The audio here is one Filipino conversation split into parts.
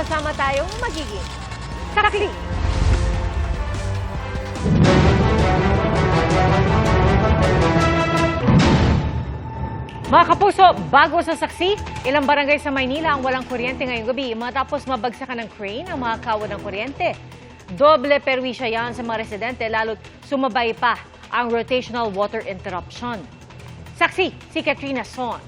sama-sama tayong magiging saksi. Mga kapuso, bago sa saksi, ilang barangay sa Maynila ang walang kuryente ngayong gabi matapos mabagsakan ng crane ang mga kawad ng kuryente. Doble perwisya yan sa mga residente lalo't sumabay pa ang rotational water interruption. Saksi, si Katrina Son.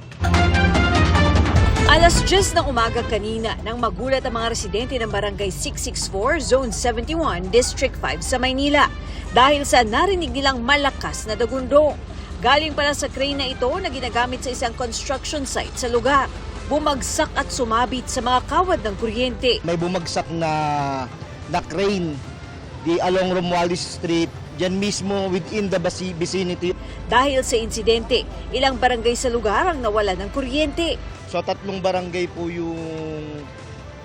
Alas 10 ng umaga kanina nang magulat ang mga residente ng Barangay 664, Zone 71, District 5 sa Maynila dahil sa narinig nilang malakas na dagundong. Galing pala sa crane na ito na ginagamit sa isang construction site sa lugar. Bumagsak at sumabit sa mga kawad ng kuryente. May bumagsak na crane along Romualdez Street, dyan mismo within the vicinity. Dahil sa insidente, ilang barangay sa lugar ang nawalan ng kuryente. So 3 barangay po yung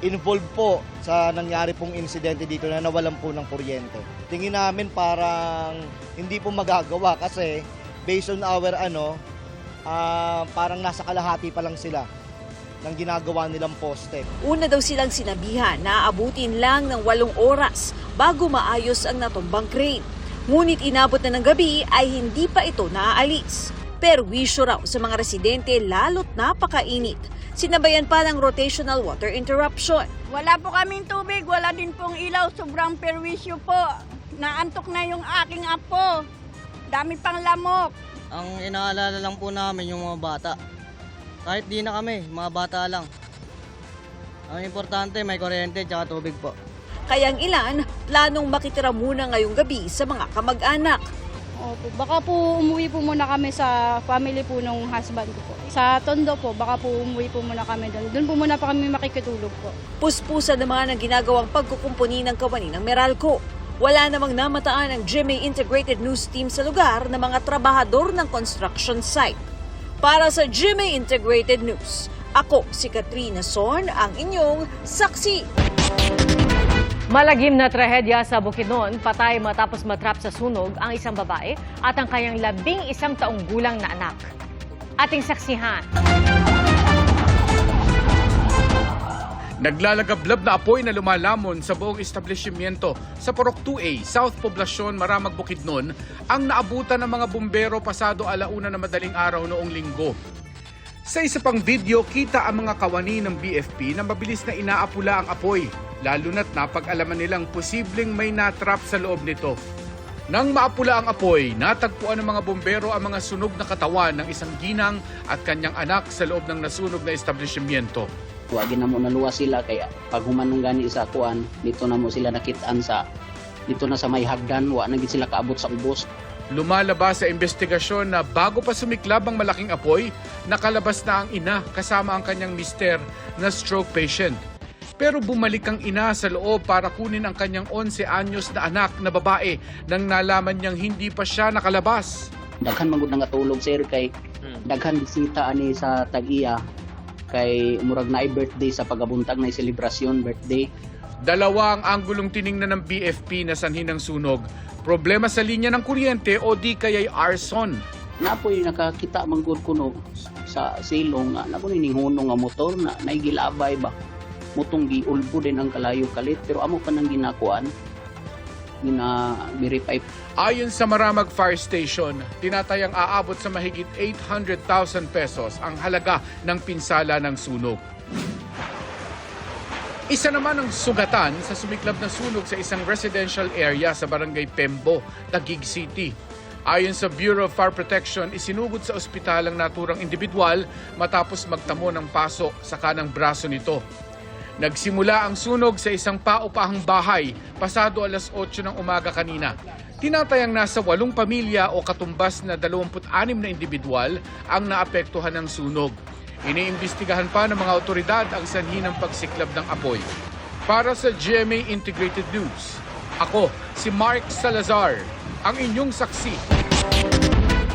involved po sa nangyari pong insidente dito na nawalan po ng kuryente. Tingin namin parang hindi po magagawa kasi based on our parang nasa kalahati pa lang sila ng ginagawa nilang poste. Una daw silang sinabihan na aabutin lang ng 8 oras bago maayos ang natumbang crane. Ngunit inabot na ng gabi ay hindi pa ito naaalis. Perwisyo raw sa mga residente lalo't napakainit. Sinabayan pa ng rotational water interruption. Wala po kaming tubig, wala din pong ilaw, sobrang perwisyo po. Naantok na yung aking apo. Dami pang lamok. Ang inaalala lang po namin yung mga bata. Kahit di na kami, mga bata lang. Ang importante, may kuryente at tubig po. Kaya ang ilan, planong makitira muna ngayong gabi sa mga kamag-anak. Opo, baka po umuwi po muna kami sa family po ng husband ko po. Sa Tondo po, baka po umuwi po muna kami doon. Doon po muna pa kami makikitulog po. Puspusa naman ang ginagawang pagkukumpuni ng kawani ng Meralco. Wala namang namataan ang GMA Integrated News Team sa lugar ng mga trabahador ng construction site. Para sa GMA Integrated News, ako si Katrina Son, ang inyong saksi. Malagim na trahedya sa Bukidnon, patay matapos matrap sa sunog ang isang babae at ang kanyang 11 taong gulang na anak. Ating saksihan. Naglalagablab na apoy na lumalamon sa buong establishmento sa Purok 2A, South Poblacion, Maramag, Bukidnon ang naabutan ng mga bumbero pasado 1:00 na madaling araw noong linggo. Sa isa pang video, kita ang mga kawani ng BFP na mabilis na inaapula ang apoy, lalo na't napag-alaman nilang posibleng may natrap sa loob nito. Nang maapula ang apoy, natagpuan ng mga bumbero ang mga sunog na katawan ng isang ginang at kanyang anak sa loob ng nasunog na establishmento. Wagi na mo naluwas sila kaya pag humanong gani sa kuan dito na mo sila nakitaan dito na sa may hagdan wa na gid sila kaabot sa ubos. Lumalabas sa investigasyon na bago pa sumiklab ang malaking apoy, nakalabas na ang ina kasama ang kanyang mister na stroke patient. Pero bumalik ang ina sa loob para kunin ang kanyang 11 anyos na anak na babae nang nalaman niyang hindi pa siya nakalabas. Daghan magud nga tulog sir kay daghan bisita ani sa tag-iya kay murag na birthday sa pagabuntag na selebrasyon birthday. Dalawa ang anggulong tiningnan ng BFP na sanhi ng sunog. Problema sa linya ng kuryente o di kaya'y arson. Napoy nakakita manggod kuno sa silong nga nakuning hunong nga motor na naigilabay ba. Mutong giulbo din ang kalayo kalit pero amo pa nang ginakuan. Gina-verify. Ayon sa Maramag Fire Station, tinatayang aabot sa mahigit 800,000 pesos ang halaga ng pinsala ng sunog. Isa naman ang sugatan sa sumiklab na sunog sa isang residential area sa Barangay Pembo, Taguig City. Ayon sa Bureau of Fire Protection, isinugod sa ospital ang naturang individual matapos magtamo ng paso sa kanang braso nito. Nagsimula ang sunog sa isang paupahang bahay pasado 8:00 ng umaga kanina. Tinatayang nasa 8 pamilya o katumbas na 26 na individual ang naapektuhan ng sunog. Iniimbestigahan pa ng mga otoridad ang sanhi ng pagsiklab ng apoy. Para sa GMA Integrated News, ako si Mark Salazar, ang inyong saksi.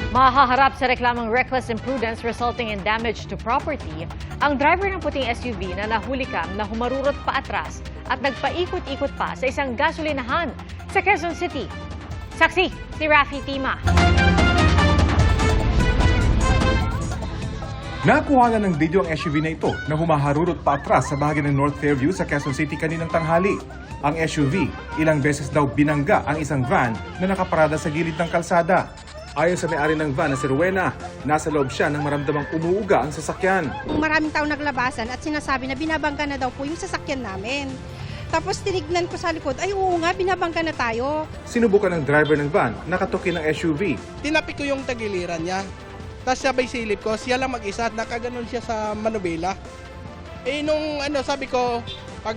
Mahaharap sa reklamang reckless imprudence resulting in damage to property ang driver ng puting SUV na nahulikam na humarurot pa atras at nagpaikot-ikot pa sa isang gasolinahan sa Quezon City. Saksi, si Rafi Tima. Nakuha na ng video ang SUV na ito na humaharurot pa atras sa bahagi ng North Fairview sa Quezon City kaninang tanghali. Ang SUV, ilang beses daw binangga ang isang van na nakaparada sa gilid ng kalsada. Ayon sa may-ari ng van na si Rowena, nasa loob siya nang maramdamang umuuga ang sasakyan. Maraming tao naglabasan at sinasabi na binabangga na daw po yung sasakyan namin. Tapos tinignan ko sa likod, ay oo nga, binabangga na tayo. Sinubukan ng driver ng van, nakatukin ng SUV. Tinapik ko yung tagiliran niya. Tapos sabay silip ko, siya lang mag-isa at nakaganon siya sa manubela. Nung sabi ko, pag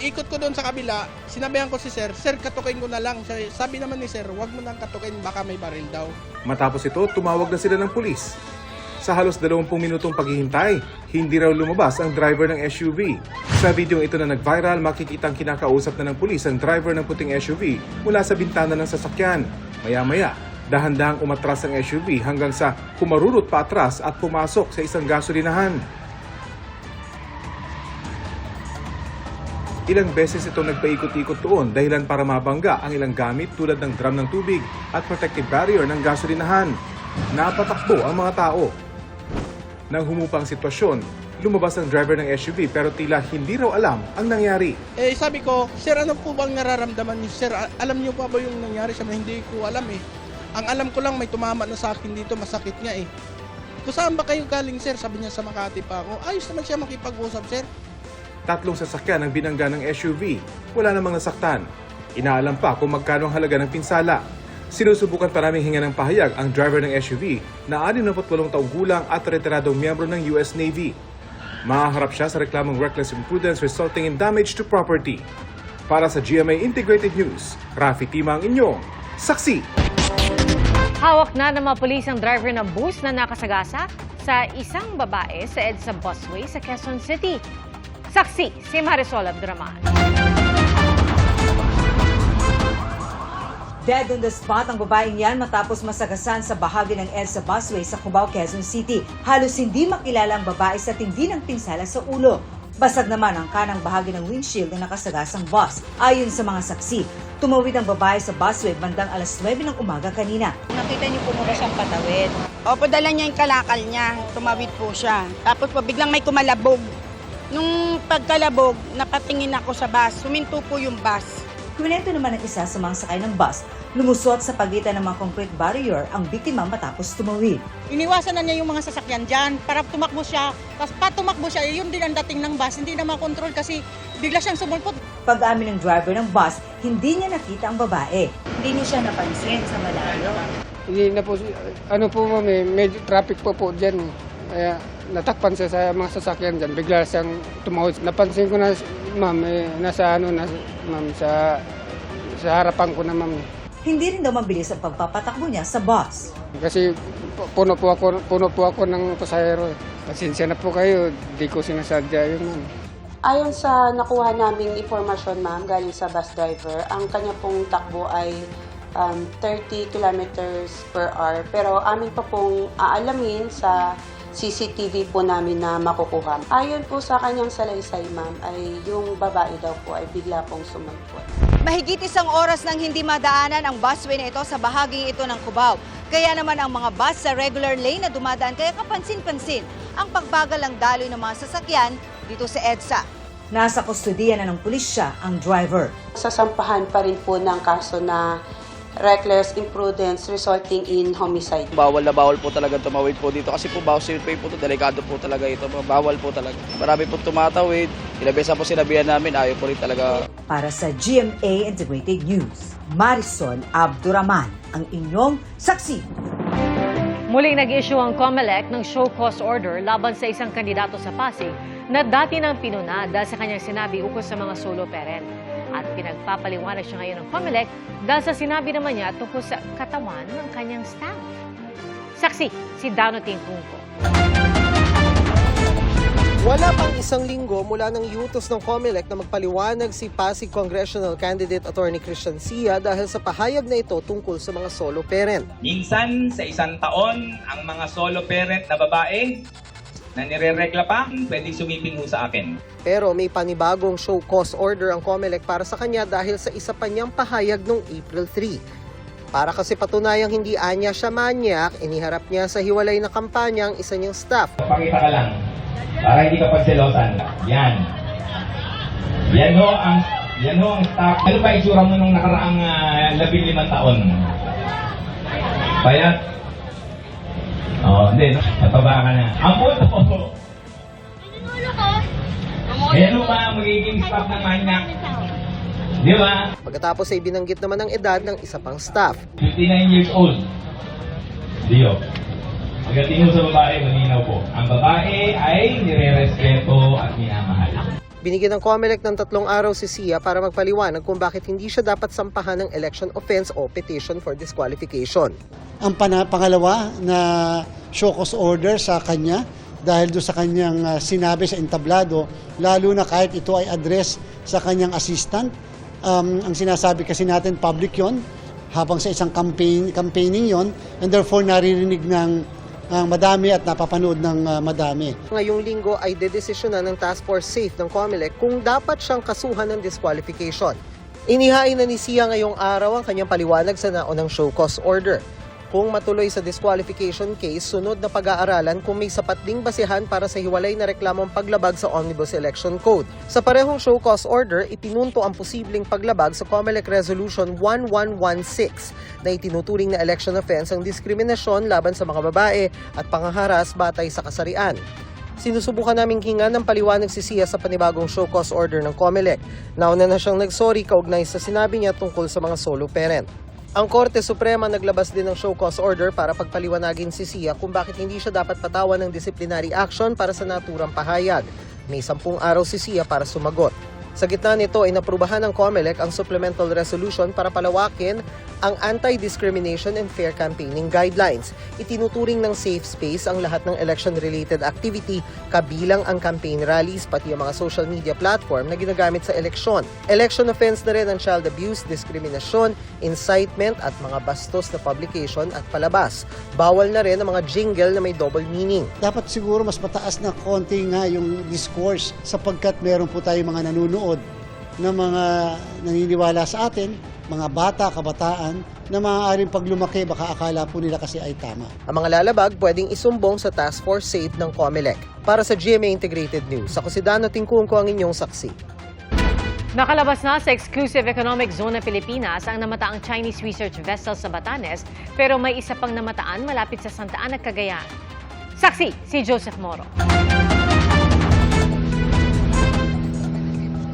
ikot ko doon sa kabila, sinabihan ko si sir, katukin ko na lang. Sabi naman ni sir, wag mo nang katukin, baka may baril daw. Matapos ito, tumawag na sila ng pulis. Sa halos 20 minutong paghihintay, hindi raw lumabas ang driver ng SUV. Sa video ito na nag-viral, makikitang kinakausap na ng pulis ang driver ng puting SUV mula sa bintana ng sasakyan. Maya-maya, dahan-dahang umatras ang SUV hanggang sa humarurot pa atras at pumasok sa isang gasolinahan. Ilang beses ito nagpaikot-ikot doon dahilan para mabangga ang ilang gamit tulad ng drum ng tubig at protective barrier ng gasolinahan. Napatakbo ang mga tao. Nang humupa ang sitwasyon, lumabas ang driver ng SUV pero tila hindi raw alam ang nangyari. Sabi ko, sir, ano po bang nararamdaman niyo? Sir, alam niyo pa ba yung nangyari? Sabi, hindi ko alam eh. Ang alam ko lang, may tumama na sa akin dito, masakit nga eh. Kung saan ba kayo galing, sir? Sabi niya sa Makati pa ako. Ayos naman siya makipag-usap, sir. 3 sasakyan ang binangga ng SUV. Wala namang nasaktan. Inaalam pa kung magkano ang halaga ng pinsala. Sinusubukan pa naming hinga ng pahayag ang driver ng SUV na 68 taong gulang at retiradong miyembro ng US Navy. Mahaharap siya sa reklamong reckless imprudence resulting in damage to property. Para sa GMA Integrated News, Rafi Tima ang inyong saksi. Hawak na ng mga pulis ang driver ng bus na nakasagasa sa isang babae sa EDSA busway sa Quezon City. Saksi si Marisol Abduraman. Dead on the spot ang babaeng yan matapos masagasan sa bahagi ng EDSA busway sa Cubao, Quezon City. Halos hindi makilala ang babae sa tindi ng pinsala sa ulo. Basag naman ang kanang bahagi ng windshield ng nakasagasang bus. Ayon sa mga saksi, tumawid ang babae sa busway bandang alas 9 ng umaga kanina. Nakita niyo po muna siyang patawid. Opo, dala niya yung kalakal niya. Tumawid po siya. Tapos po, biglang may kumalabog. Nung pagkalabog, napatingin ako sa bus. Huminto po yung bus. Kwento naman ng isa sa mga sakay ng bus, lumusot sa pagitan ng mga concrete barrier ang biktima matapos tumawid. Iniwasan na niya yung mga sasakyan dyan para tumakbo siya. Tapos tumakbo siya, yun din ang dating ng bus. Hindi na makontrol kasi bigla siyang sumulpot. Pag-amin ng driver ng bus, hindi niya nakita ang babae. Hindi niya siya napansin sa malayo. Hindi na po, medyo traffic po dyan. Kaya natakpan siya sa mga sasakyan dyan. Bigla siyang tumawid. Napansin ko na, ma'am, sa harapan ko na, ma'am. Hindi rin daw mabilis ang pagpapatakbo niya sa bus. Kasi puno po ako ng pasahero. Pasensya na po kayo, di ko sinasadya yun, ma'am. Ayon sa nakuha naming informasyon, ma'am, galing sa bus driver, ang kanya pong takbo ay 30 kilometers per hour. Pero amin pa pong aalamin sa CCTV po namin na makukuha. Ayon po sa kanyang salaysay, ma'am, ay yung babae daw po ay bigla pong sumalpot. Mahigit 1 oras nang hindi madaanan ang busway na ito sa bahaging ito ng Cubao. Kaya naman ang mga bus sa regular lane na dumadaan kaya kapansin-pansin ang pagbagal ng daloy ng mga sasakyan dito sa EDSA. Nasa kustodiya na ng pulisya ang driver. Sasampahan pa rin po ng kaso na reckless imprudence resulting in homicide. Bawal na bawal po talaga tumawid po dito kasi po bawal po ito, delikado po talaga ito, bawal po talaga. Marami po tumatawid, ilabesa po sinabihan namin, ayaw po rin talaga. Para sa GMA Integrated News, Marisol Abduraman, ang inyong saksi. Muling nag-issue ang COMELEC ng show cause order laban sa isang kandidato sa Pasig na dati nang pinuna dahil sa kanyang sinabi ukol sa mga solo parent. At pinagpapaliwanag siya ngayon ng COMELEC dahil sa sinabi naman niya tungkol sa katawan ng kanyang staff. Saksi, si Dano Tingkungko. Wala pang 1 linggo mula nang iutos ng COMELEC na magpaliwanag si Pasig Congressional Candidate Attorney Christian Sia dahil sa pahayag na ito tungkol sa mga solo parent. Minsan sa 1 taon, ang mga solo parent na babae na nireregla pa, pwedeng sumiping ho sa akin. Pero may panibagong show cause order ang COMELEC para sa kanya dahil sa isa pa niyang pahayag noong April 3. Para kasi patunayang hindi anya siya manyak, iniharap niya sa hiwalay na kampanya ang isa niyang staff. Pakita ka lang, para hindi ka pagselosan. Yan. Yan ho ang staff. Ano ba itsura mo nung nakaraang 15 taon? Payat? Hindi. Mataba ka na. Ang punto ko. Yan ho ba ang magiging staff ng manyak? Di ba? Pagkatapos ay binanggit naman ang edad ng isa pang staff. 59 years old. Diyo. Pagdating mo sa babae, malinaw po. Ang babae ay nire-respeto at minamahal. Binigyan ng COMELEC ng 3 araw si Sia para magpaliwanag kung bakit hindi siya dapat sampahan ng election offense o petition for disqualification. Ang pangalawa na show cause order sa kanya dahil doon sa kanyang sinabi sa entablado, lalo na kahit ito ay address sa kanyang assistant. Ang sinasabi kasi natin public yon habang sa isang campaigning yon, and therefore naririnig ng madami at napapanood ng madami. Ngayong linggo ay dedesisyonan ng Task Force SAFE ng COMELEC kung dapat siyang kasuhan ng disqualification. Inihain na ni Sia ngayong araw ang kanyang paliwanag sa naunang show cause order. Kung matuloy sa disqualification case, sunod na pag-aaralan kung may sapat ding basihan para sa hiwalay na reklamong paglabag sa Omnibus Election Code. Sa parehong show cause order, ipinunto ang posibleng paglabag sa COMELEC Resolution 1116 na itinuturing na election offense ang diskriminasyon laban sa mga babae at panghaharas batay sa kasarian. Sinusubukan naming hingan ng paliwanag si Sia sa panibagong show cause order ng COMELEC. Nauna na siyang nagsorry kaugnay sa sinabi niya tungkol sa mga solo parent. Ang Korte Suprema naglabas din ng show cause order para pagpaliwanagin si Sia kung bakit hindi siya dapat patawan ng disciplinary action para sa naturang pahayag. May 10 araw si Sia para sumagot. Sa gitna nito ay naprubahan ng COMELEC ang supplemental resolution para palawakin ang anti-discrimination and fair campaigning guidelines. Itinuturing ng safe space ang lahat ng election-related activity, kabilang ang campaign rallies pati ang mga social media platform na ginagamit sa eleksyon. Election offense na rin ang child abuse, diskriminasyon, incitement at mga bastos na publication at palabas. Bawal na rin ang mga jingle na may double meaning. Dapat siguro mas mataas na konti nga yung discourse sapagkat meron po tayong mga nanonood na mga naniniwala sa atin, mga bata, kabataan, na maaaring pag lumaki, baka akala po nila kasi ay tama. Ang mga lalabag pwedeng isumbong sa Task Force SAFE ng COMELEC. Para sa GMA Integrated News, ako si Dano Tingkungko ang inyong saksi. Nakalabas na sa Exclusive Economic Zone ng Pilipinas ang namataang Chinese research vessel sa Batanes, pero may isa pang namataan malapit sa Santa Ana, Cagayan. Saksi, si Joseph Moro.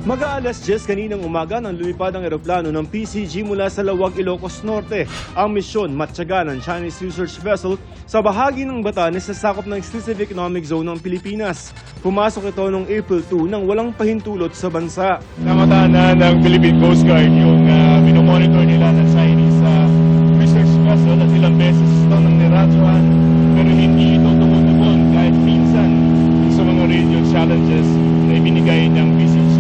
Mag-aalas 10 kaninang umaga nang lumipad ang eroplano ng PCG mula sa Lawag, Ilocos Norte. Ang misyon matyaga ng Chinese research vessel sa bahagi ng Batanes sa sakop ng Exclusive Economic Zone ng Pilipinas. Pumasok ito noong April 2 nang walang pahintulot sa bansa. Namataan na ng Philippine Coast Guard yung minomonitor nila ng Chinese research vessel at ilang beses ito nang niradyohan, pero hindi ito tumutugon kahit minsan sa mga radio challenges na ibinigay ng PCG.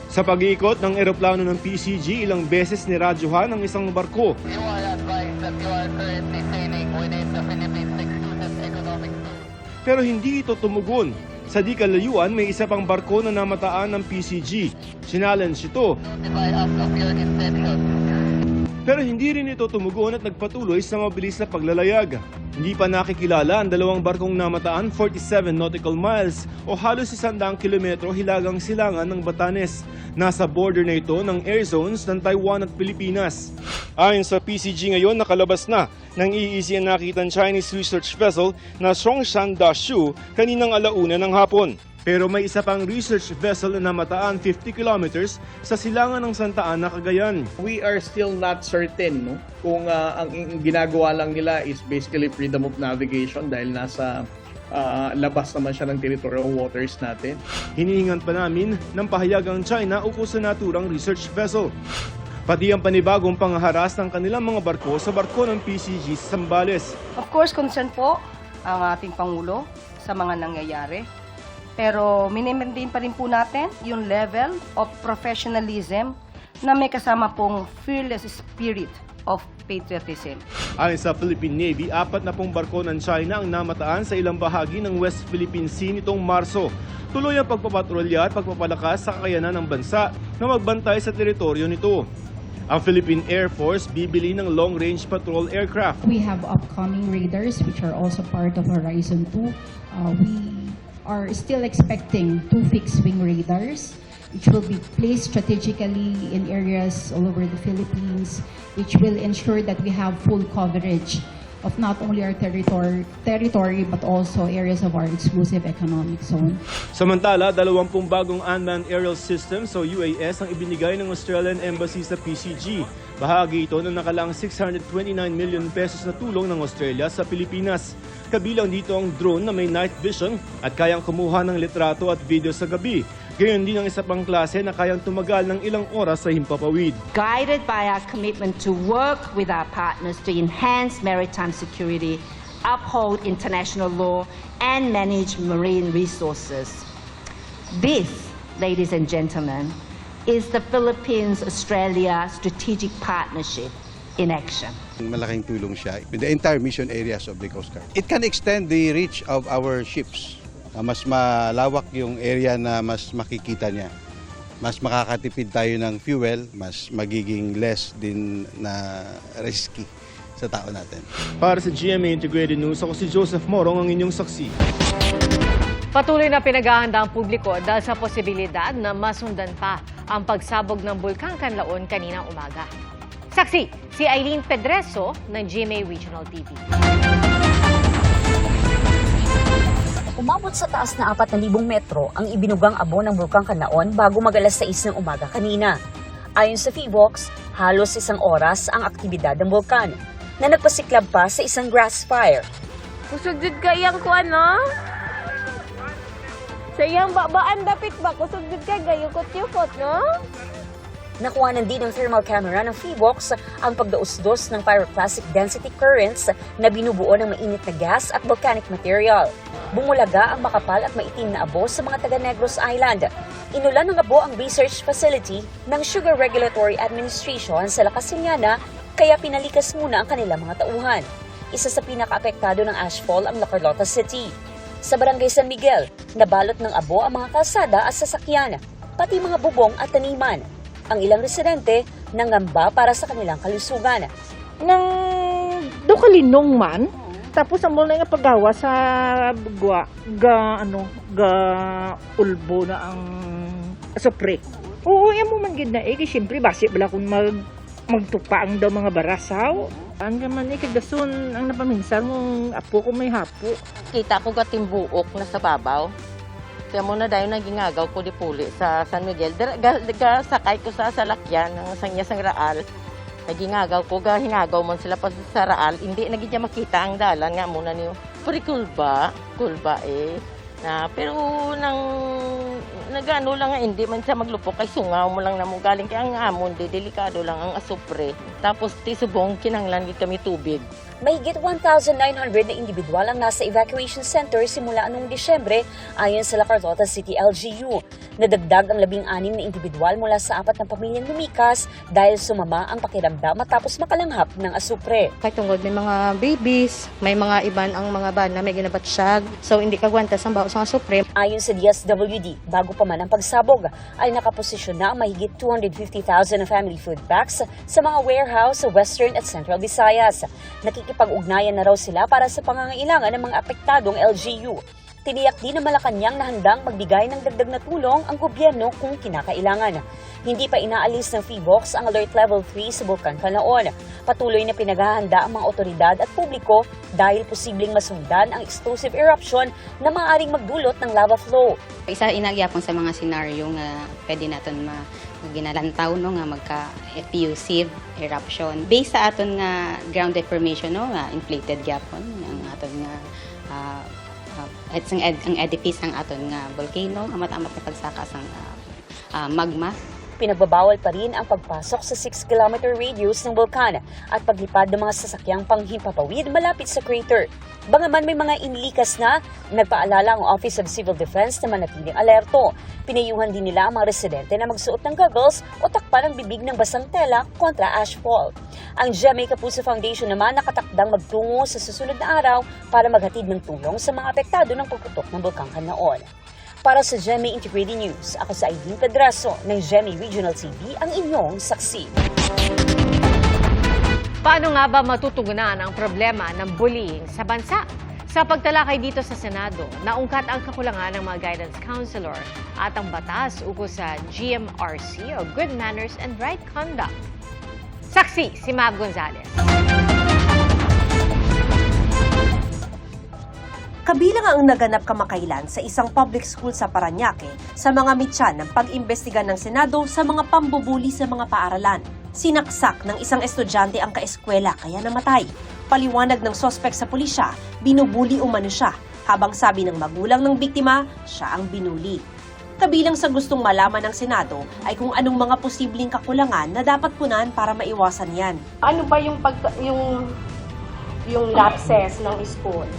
Sa pag-iikot ng eroplano ng PCG, ilang beses niradyohan ang isang barko. Pero hindi ito tumugon. Sa di kalayuan, may isa pang barko na namataan ng PCG. Sinalens ito. Pero hindi rin ito tumugon at nagpatuloy sa mabilis na paglalayag. Hindi pa nakikilala ang dalawang barkong namataan 47 nautical miles o halos 100 kilometro hilagang silangan ng Batanes. Nasa border na ito ng air zones ng Taiwan at Pilipinas. Ayon sa PCG ngayon, nakalabas na ng EEZ ang nakitang Chinese research vessel na Songshan Dashu kaninang 1:00 ng hapon. Pero may isa pang research vessel na namataan 50 kilometers sa silangan ng Santa Ana, Cagayan. We are still not certain kung ang ginagawa lang nila is basically freedom of navigation dahil nasa labas naman siya ng territorial waters natin. Hinihingan pa namin ng pahayag ang China ukol sa naturang research vessel. Pati ang panibagong panghaharas ng kanilang mga barko sa barko ng PCG sa Zambales. Of course, concern po ang ating Pangulo sa mga nangyayari. Pero minimaintain pa rin po natin yung level of professionalism na may kasama pong fearless spirit of patriotism. Ayon sa Philippine Navy, 40 barko ng China ang namataan sa ilang bahagi ng West Philippine Sea nitong Marso. Tuloy ang pagpapatrolya at pagpapalakas sa kakayanan ng bansa na magbantay sa teritoryo nito. Ang Philippine Air Force bibili ng long-range patrol aircraft. We have upcoming radars which are also part of Horizon 2. We are still expecting 2 fixed-wing radars which will be placed strategically in areas all over the Philippines, which will ensure that we have full coverage of not only our territory but also areas of our exclusive economic zone. Samantala, 20 bagong unmanned aerial systems o UAS ang ibinigay ng Australian Embassy sa PCG. Bahagi ito ng nakalaang 629 million pesos na tulong ng Australia sa Pilipinas. Kabilang dito ang drone na may night vision at kayang kumuha ng litrato at video sa gabi. Gayon din ang isa pang klase na kayang tumagal ng ilang oras sa himpapawid. Guided by our commitment to work with our partners to enhance maritime security, uphold international law, and manage marine resources. This, ladies and gentlemen, is the Philippines-Australia Strategic Partnership in action. Malaking tulong siya in the entire mission areas of the Coast Guard. It can extend the reach of our ships. Mas malawak yung area na mas makikita niya. Mas makakatipid tayo ng fuel, mas magiging less din na risky sa tao natin. Para sa GMA Integrated News, ako si Joseph Morong, ang inyong saksi. Patuloy na pinaghahanda ang publiko dahil sa posibilidad na masundan pa ang pagsabog ng Bulkang Kanlaon kaninang umaga. Saksi, si Eileen Pedreso ng GMA Regional TV. Umabot sa taas na 4,000 metro ang ibinugang abo ng Bulkang Kanlaon bago mag-alas 6 ng umaga kanina. Ayon sa PHIVOX, halos 1 oras ang aktibidad ng bulkan na nagpasiklab pa sa isang grass fire. Kusog jud kayang ko ano? Sayang babaan dapit ba? Kusog jud kay gayukot-yukot, no? Nakuhanan din ng thermal camera ng PHIVOX ang pagdausdos ng pyroclastic density currents na binubuo ng mainit na gas at volcanic material. Bumulaga ang makapal at maitim na abo sa mga taga Negros Island. Inulan ng abo ang research facility ng Sugar Regulatory Administration sa La Casiñana, kaya pinalikas muna ang kanilang mga tauhan. Isa sa pinaka-apektado ng ashfall ang La Carlota City. Sa Barangay San Miguel, nabalot ng abo ang mga kalsada at sasakyan, pati mga bubong at taniman. Ang ilang residente nangamba para sa kanilang kalusugan. Nang dukalinong man, tapos ang mula nga paggawa sa bugwa, ga ulbo na ang asopre. Oo, yan mo man gid na siyempre basi bala kung magtupa ang daw mga barasaw. Ang gaman kagasun ang napaminsang mong apo ko may hapo. Kita ko gatimbuok na sa babaw. Kaya muna dahil nagingagaw ko di puli sa San Miguel. Sakay ko sa salakyan ng sang Raal. Nagingagaw ko, hingagaw mo sila pa sa Raal. Hindi naging makita ang dalan nga muna niyo. Puri kulba eh. Pero nagano lang nga hindi man siya maglupok kay sungaw mo lang na mo galing kaya ang amon delikado lang ang asupre. Tapos tisubong kinanglan gid kami tubig. Mahigit 1,900 na individual ang nasa evacuation center simula anong Disyembre ayon sa La Carlota City LGU. Nadagdag ang 16 na individual mula sa 4 na pamilyang lumikas dahil sumama ang pakiramdam matapos makalanghap ng asupre. Kay tungod may mga babies, may mga iban ang mga bana may ginabatsyag, so hindi kagwantas ang baos ng asupre. Ayon sa DSWD, bago pa man ang pagsabog, ay nakaposisyon na ang mahigit 250,000 na family food packs sa mga warehouse sa Western at Central Visayas. Nakikipag-ugnayan na raw sila para sa pangangailangan ng mga apektadong LGU. Tiniyak din na Malacanang na handang magbigay ng dagdag na tulong ang gobyerno kung kinakailangan. Hindi pa inaalis ng PHIVOX ang Alert Level 3 sa Bulkang Kanlaon. Patuloy na pinaghahanda ang mga otoridad at publiko dahil posibleng masundan ang explosive eruption na maaaring magdulot ng lava flow. Isa inagyapon sa mga senaryo nga pwede natin ginalantaw no nga magka-effusive eruption. Based sa aton nga ground deformation no nga inflated gyapon ang aton nga ang edifice ang aton nga volcano amat-amat na pagsakas ang magma. Pinagbabawal pa rin ang pagpasok sa 6-kilometer radius ng bulkan at paglipad ng mga sasakyang panghimpapawid malapit sa crater. Bangaman may mga inilikas na, nagpaalala ang Office of Civil Defense na manatiling alerto. Pinayuhan din nila ang mga residente na magsuot ng goggles o takpan ang bibig ng basang tela kontra ashfall. Ang GMA Kapuso Foundation naman nakatakdang magtungo sa susunod na araw para maghatid ng tulong sa mga apektado ng pagputok ng Bulkang Kanlaon. Para sa GMA Integrated News, ako sa Aideen Pedraso ng GMA Regional TV, ang inyong saksi. Paano nga ba matutugunan ang problema ng bullying sa bansa? Sa pagtalakay dito sa Senado, naungkat ang kakulangan ng mga guidance counselor at ang batas ukol sa GMRC o Good Manners and Right Conduct. Saksi si Mav Gonzalez. Kabilang ang naganap kamakailan sa isang public school sa Parañaque sa mga mityan ng pag-imbestiga ng Senado sa mga pambubuli sa mga paaralan. Sinaksak ng isang estudyante ang kaeskwela kaya namatay. Paliwanag ng sospek sa pulisya, binubuli umano siya, habang sabi ng magulang ng biktima, siya ang binuli. Kabilang sa gustong malaman ng Senado ay kung anong mga posibleng kakulangan na dapat punan para maiwasan yan. Ano ba yung lapses ng school?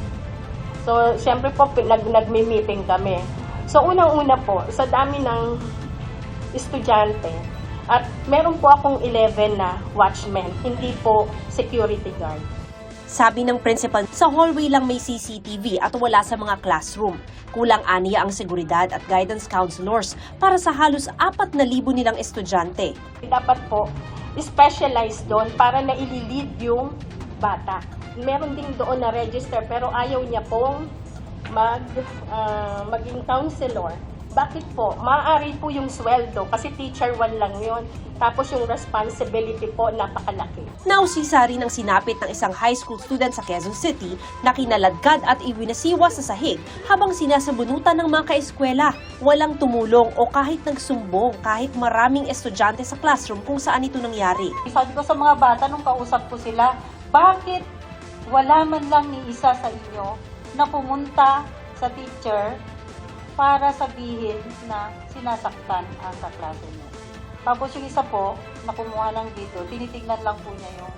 So, siyempre po, nagme-meeting kami. So, unang-una po, sa dami ng estudyante, at meron po akong 11 na watchmen, hindi po security guard. Sabi ng principal, sa hallway lang may CCTV at wala sa mga classroom. Kulang aniya ang seguridad at guidance counselors para sa halos 4,000 nilang estudyante. Dapat po, specialized doon para na ililid yung bata. Meron din doon na register pero ayaw niya pong maging counselor. Bakit po? Maaari po yung sweldo kasi teacher 1 lang yun. Tapos yung responsibility po napakalaki. Nausisa rin ang sinapit ng isang high school student sa Quezon City na kinaladkad at iwinasiwa sa sahig habang sinasabunutan ng mga kaeskwela. Walang tumulong o kahit nagsumbong kahit maraming estudyante sa classroom kung saan ito nangyari. Sabi ko sa mga bata nung kausap ko sila, bakit wala man lang ni isa sa inyo na pumunta sa teacher para sabihin na sinasaktan ang kaklase niyo. Tapos yung isa po, na kumuha ng video, tinitignan lang po niya yung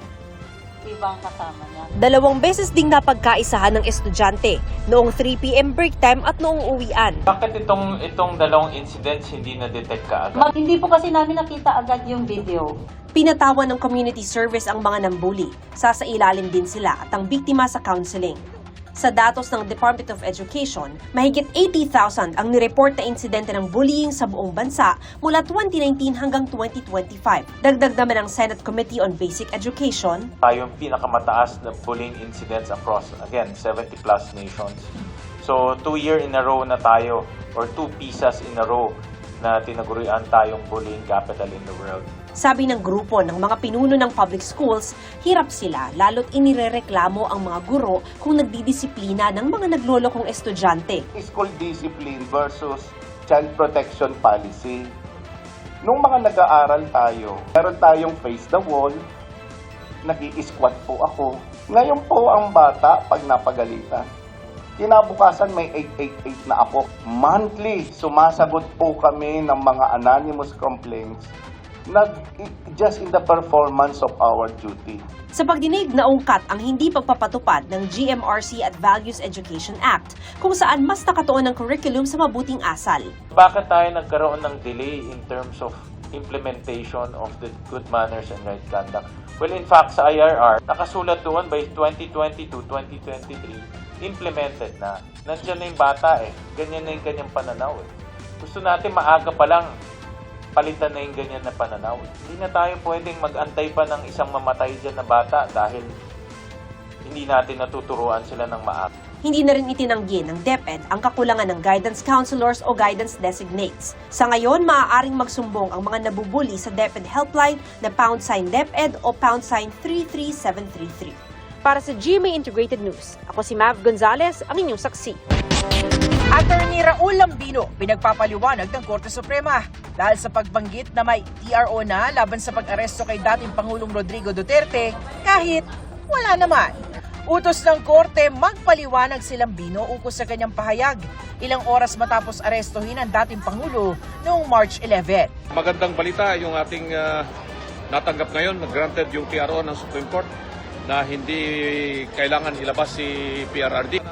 ibang kasama niya. 2 beses ding napagkaisahan ng estudyante, noong 3 p.m. break time at noong uwian. Bakit itong dalawang incidents hindi na-detect kaagad? Hindi po kasi namin nakita agad yung video. Pinatawan ng community service ang mga nambuli. Sasailalim din sila at ang biktima sa counseling. Sa datos ng Department of Education, mahigit 80,000 ang nireport na insidente ng bullying sa buong bansa mula 2019 hanggang 2025. Dagdag naman ng Senate Committee on Basic Education. Tayong pinakamataas na bullying incidents across, again, 70 plus nations. So, 2 year in a row na tayo, or 2 pisas in a row na tinagurian tayong bullying capital in the world. Sabi ng grupo ng mga pinuno ng public schools, hirap sila lalo't inirereklamo ang mga guro kung nagdidisiplina ng mga naglolokong estudyante. School discipline versus child protection policy. Nung mga nag-aaral tayo, meron tayong face the wall, nag-i-squat po ako. Ngayon po ang bata pag napagalitan. Kinabukasan may 888 na ako. Monthly, sumasagot po kami ng mga anonymous complaints just in the performance of our duty. Sa pagdinig, naungkat ang hindi pagpapatupad ng GMRC at Values Education Act, kung saan mas nakatuon ang curriculum sa mabuting asal. Bakit tayo nagkaroon ng delay in terms of implementation of the Good Manners and Right Conduct? Well, in fact, sa IRR, nakasulat doon by 2022-2023, implemented na. Nandiyan na yung bata Ganyan na yung kanyang pananaw Gusto natin maaga pa lang palitan na yung ganyan na pananaw. Hindi na tayo pwedeng mag-antay pa ng isang mamatay dyan na bata dahil hindi natin natuturuan sila ng maaga. Hindi na rin itinanggi ng DepEd ang kakulangan ng guidance counselors o guidance designates. Sa ngayon, maaaring magsumbong ang mga nabubuli sa DepEd helpline na #DepEd o #33733. Para sa GMA Integrated News, ako si Mav Gonzalez, ang inyong saksi. Attorney Raul Lambino, pinagpapaliwanag ng Korte Suprema dahil sa pagbanggit na may TRO na laban sa pag-aresto kay dating Pangulong Rodrigo Duterte kahit wala naman. Utos ng Korte magpaliwanag si Lambino ukol sa kanyang pahayag ilang oras matapos arestuhin ang dating Pangulo noong March 11. Magandang balita yung ating natanggap ngayon, granted yung TRO ng Supreme Court na hindi kailangan ilabas si PRRD.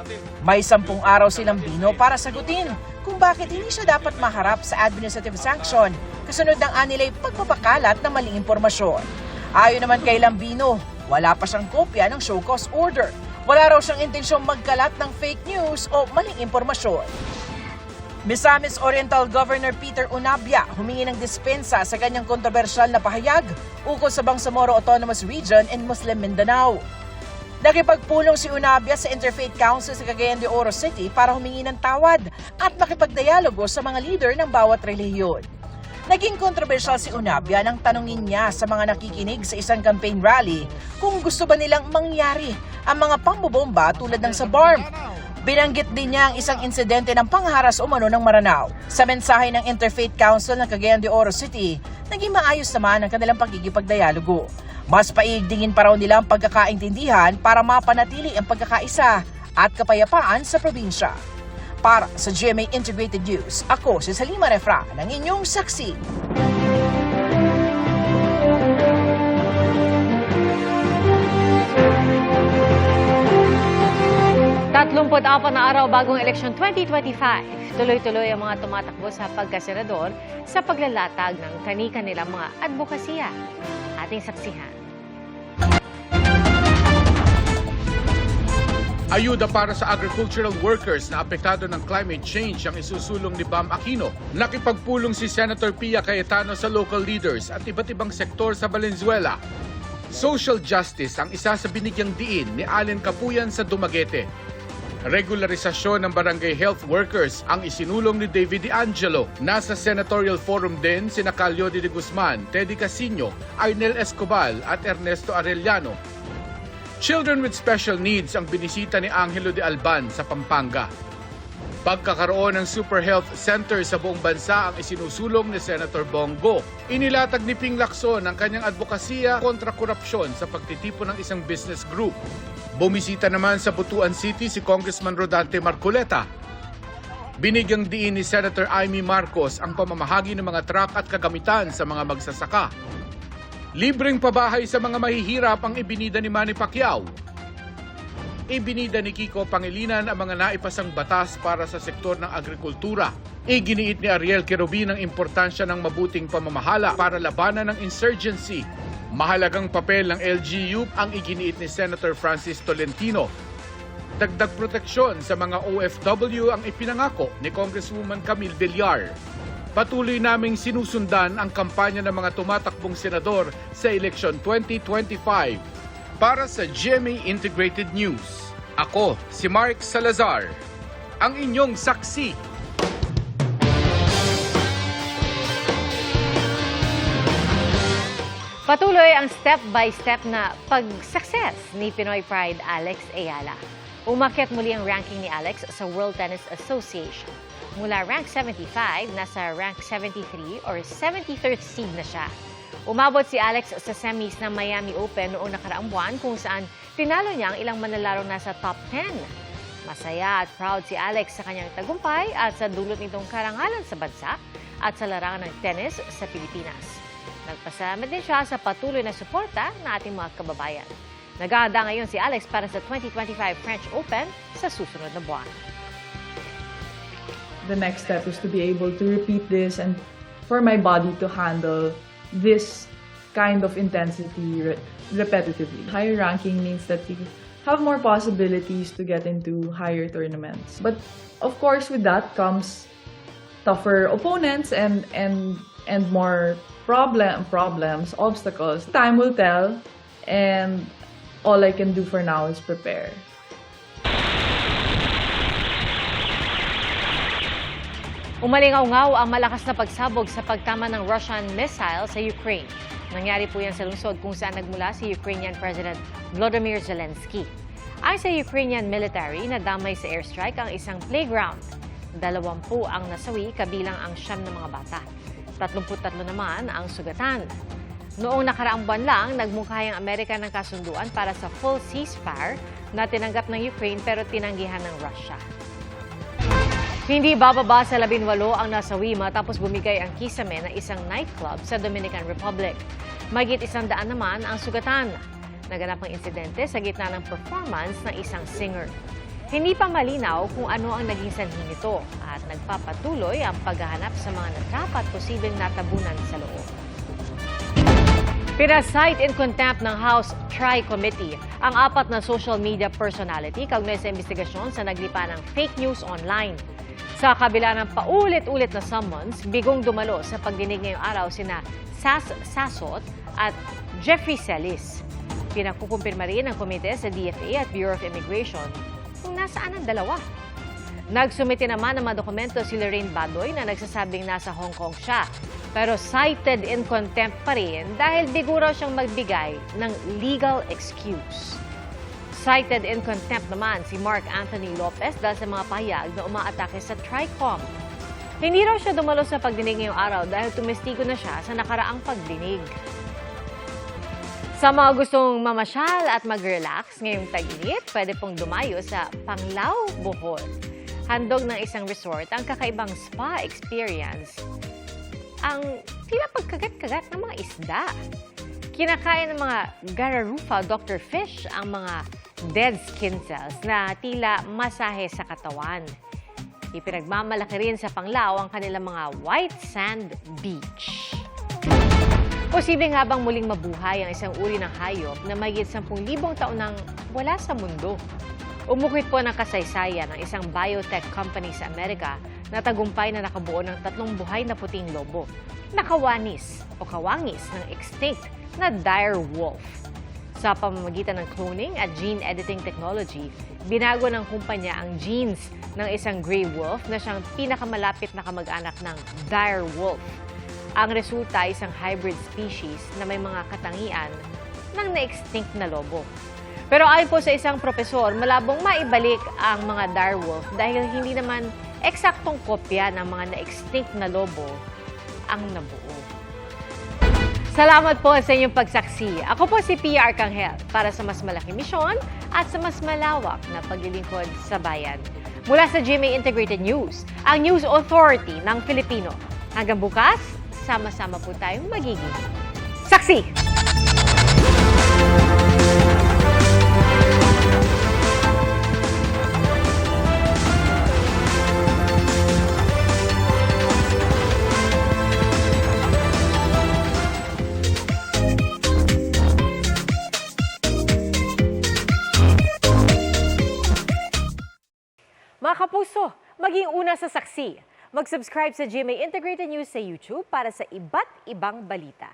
May 10 araw si Lambino para sagutin kung bakit hindi siya dapat maharap sa administrative sanction kasunod ng anilay pagpapakalat ng maling impormasyon. Ayon naman kay Lambino, wala pa siyang kopya ng show cause order. Wala raw siyang intensyong magkalat ng fake news o maling impormasyon. Misamis Oriental Governor Peter Unabia humingi ng dispensa sa kanyang kontrobersyal na pahayag ukol sa Bangsamoro Autonomous Region in Muslim Mindanao. Nakipagpulong si Unabia sa Interfaith Council sa Cagayan de Oro City para humingi ng tawad at makipagdialogo sa mga leader ng bawat relihiyon. Naging kontrobersyal si Unabia nang tanungin niya sa mga nakikinig sa isang campaign rally kung gusto ba nilang mangyari ang mga pambobomba tulad ng sa BARM. Binanggit din niya ang isang insidente ng pangharas umano ng Maranao. Sa mensahe ng Interfaith Council ng Cagayan de Oro City, naging maayos naman ang kanilang pagkikipagdialogo. Mas paigdingin pa raw nila ang pagkakaintindihan para mapanatili ang pagkakaisa at kapayapaan sa probinsya. Para sa GMA Integrated News, ako si Salima Refra ng inyong saksi. 34 na araw bagong eleksyon 2025. Tuloy-tuloy ang mga tumatakbo sa pagkasenador sa paglalatag ng kani-kanilang mga advokasya. Ating saksihan. Ayuda para sa agricultural workers na apektado ng climate change ang isusulong ni Bam Aquino. Nakipagpulong si Senator Pia Cayetano sa local leaders at iba't ibang sektor sa Valenzuela. Social justice ang isa sa binigyang diin ni Allen Capuyan sa Dumaguete. Regularisasyon ng barangay health workers ang isinulong ni David De Angelo. Nasa senatorial forum din sina Calio de Guzman, Teddy Casino, Arnel Escobar at Ernesto Arellano. Children with special needs ang binisita ni Angelo de Alban sa Pampanga. Pagkakaroon ng Super Health Center sa buong bansa ang isinusulong ni Senator Bongo. Inilatag ni Ping Lacson ang kanyang advokasya kontra korupsyon sa pagtitipon ng isang business group. Bumisita naman sa Butuan City si Congressman Rodante Marcoleta. Binigyang diin ni Senator Amy Marcos ang pamamahagi ng mga truck at kagamitan sa mga magsasaka. Libreng pabahay sa mga mahihirap ang ibinida ni Manny Pacquiao. Ibinida ni Kiko Pangilinan ang mga naipasang batas para sa sektor ng agrikultura. Iginiit ni Ariel Querubin ang importansya ng mabuting pamamahala para labanan ng insurgency. Mahalagang papel ng LGU ang iginiit ni Senator Francis Tolentino. Dagdag proteksyon sa mga OFW ang ipinangako ni Congresswoman Camille Villar. Patuloy naming sinusundan ang kampanya ng mga tumatakbong senador sa eleksyon 2025. Para sa GMA Integrated News, ako si Mark Salazar, ang inyong saksi. Patuloy ang step-by-step na pag-success ni Pinoy Pride Alex Ayala. Umakyat muli ang ranking ni Alex sa World Tennis Association. Mula rank 75, nasa rank 73 or 73rd seed na siya. Umabot si Alex sa semis ng Miami Open noong nakaraang buwan kung saan tinalo niya ang ilang manlalarong nasa top 10. Masaya at proud si Alex sa kanyang tagumpay at sa dulot nitong karangalan sa bansa at sa larangan ng tennis sa Pilipinas. Nagpasalamat din siya sa patuloy na suporta ng ating mga kababayan. Nag-aanda ngayon si Alex para sa 2025 French Open sa susunod na buwan. The next step is to be able to repeat this and for my body to handle this kind of intensity repetitively. Higher ranking means that you have more possibilities to get into higher tournaments. But of course, with that comes tougher opponents and more problems, obstacles. Time will tell, and all I can do for now is prepare. Umalingaw-ngaw ang malakas na pagsabog sa pagtama ng Russian missile sa Ukraine. Nangyari po yan sa lungsod kung saan nagmula si Ukrainian President Volodymyr Zelensky. Ayon sa Ukrainian military, nadamay sa airstrike ang isang playground. 20 ang nasawi, kabilang ang 9 na mga bata. 33 naman ang sugatan. Noong nakaraang buwan lang, nagmungkahi ang Amerika ng kasunduan para sa full ceasefire na tinanggap ng Ukraine pero tinanggihan ng Russia. Hindi bababa sa 18 ang nasawi matapos bumigay ang kisame ng isang nightclub sa Dominican Republic. Mahigit 100 naman ang sugatan. Naganap ang insidente sa gitna ng performance ng isang singer. Hindi pa malinaw kung ano ang naging sanhi nito at nagpapatuloy ang paghahanap sa mga natrapat posibleng natabunan sa loob. Pinasight in contempt ng House Tri-Committee ang 4 na social media personality kaugnay sa investigasyon sa naglipa ng fake news online. Sa kabila ng paulit-ulit na summons, bigong dumalo sa pagdinig ngayong araw sina Sasot at Jeffrey Celis. Pinakukumpirma rin ng komite sa DFA at Bureau of Immigration kung nasaan ang dalawa. Nagsumite naman ng mga dokumento si Lorraine Badoy na nagsasabing nasa Hong Kong siya. Pero cited in contempt pa rin dahil bigo raw siyang magbigay ng legal excuse. Cited in contempt naman si Mark Anthony Lopez dahil sa mga pahayag na umaatake sa TRICOM. Hindi raw siya dumalo sa pagdinig ngayong araw dahil tumestigo na siya sa nakaraang pagdinig. Sa mga gustong mamasyal at mag-relax ngayong tag-init, pwede pong dumayo sa Panglao, Bohol. Handog ng isang resort ang kakaibang spa experience. Ang tila pagkagat-kagat ng mga isda. Kinakain ng mga Gararufa Dr. Fish ang mga dead skin cells na tila masahe sa katawan. Ipinagmamalaki rin sa Panglao ang kanilang mga white sand beach. Posibleng habang muling mabuhay ang isang uri ng hayop na mahigit 10,000 taon nang wala sa mundo. Umukwit po ng kasaysayan ng isang biotech company sa Amerika na tagumpay na nakabuo ng 3 buhay na puting lobo. Nakawanis o kawangis ng extinct na dire wolf. Sa pamamagitan ng cloning at gene editing technology, binago ng kumpanya ang genes ng isang gray wolf na siyang pinakamalapit na kamag-anak ng dire wolf. Ang resulta ay isang hybrid species na may mga katangian ng na-extinct na lobo. Pero ayon po sa isang propesor, malabong maibalik ang mga dire wolf dahil hindi naman eksaktong kopya ng mga na-extinct na lobo ang nabuo. Salamat po sa inyong pagsaksi. Ako po si Pia Arcangel para sa mas malaking misyon at sa mas malawak na paglilingkod sa bayan. Mula sa GMA Integrated News, ang News Authority ng Filipino. Hanggang bukas, sama-sama po tayong magiging saksi! Mga kapuso, maging una sa saksi. Mag-subscribe sa GMA Integrated News sa YouTube para sa iba't ibang balita.